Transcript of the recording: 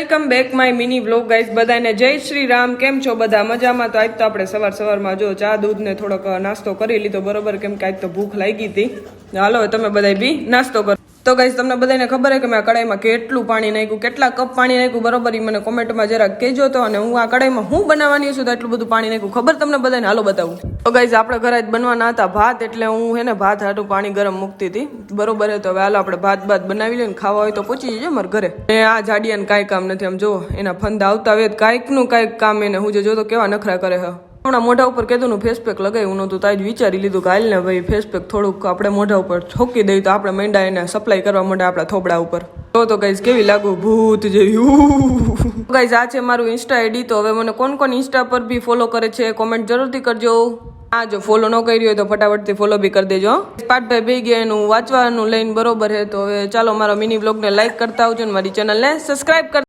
Welcome back my mini vlog guys. બધાને જય શ્રી રામ. કેમ છો બધા? મજામાં? તો આજ તો આપણે સવારમાં જો ચા દૂધ ને થોડોક નાસ્તો કરી લીધો બરોબર, કેમ કે આજ તો ભૂખ લાગી હતી. હાલો તમે બધા બી નાસ્તો કરો. તો ગાઈઝ તમને બધાને ખબર છે કે મેં આ કડાઈમાં કેટલું પાણી નાખ્યું, કેટલા કપ પાણી નાખ્યું બરોબર, એ મને કોમેન્ટમાં જરાક કહેજો તો. અને હું આ કડાઈમાં હું બનાવવાની છું તો એટલું બધું પાણી નાખ્યું ખબર તમને બધાને? હાલો બતાવું. તો ગાઈઝ આપણે ઘરે જ બનવાના હતા ભાત, એટલે હું હે ને ભાત હાટું પાણી ગરમ મૂકતી હતી બરોબર. તો હવે હાલો આપણે ભાત બનાવી લઈએ, ખાવા હોય તો પૂછી જજો મારા ઘરે. આ જાડિયાને કાંઈ કામ નથી, આમ જો એના ફંદા આવતા હોય કાંઈક નું કાંઈક કામ એને. હું જો તો કેવા નખરા કરે હે. હમણાં મોઢા ઉપર કીધું ફેસ પેક લગાવ્યું નતું, તાજ વિચારી લીધું કે હાલ ને ભાઈ ફેસ પેક થોડુંક આપણે મોઢા ઉપર છોકી દઈએ તો આપણે મેંડા એને સપ્લાય કરવા માંડે આપણા થોબડા ઉપર. તો ગાઈઝ કેવી લાગુ ભૂત જેવી. ગાઈઝ આ છે મારું ઇન્સ્ટા આઈડી. તો હવે મને કોણ ઇન્સ્ટા પર બી ફોલો કરે છે કોમેન્ટ જરૂરથી કરજો. હા જો ફોલો ન કરી હોય તો ફટાફટથી ફોલો બી કરી દેજો. પાઠભાઈ બે ગયા એનું વાંચવાનું લઈને બરોબર હે. તો હવે ચાલો મારા મિની બ્લોગને લાઈક કરતા આવજો ને મારી ચેનલને સબસ્ક્રાઈબ કરતા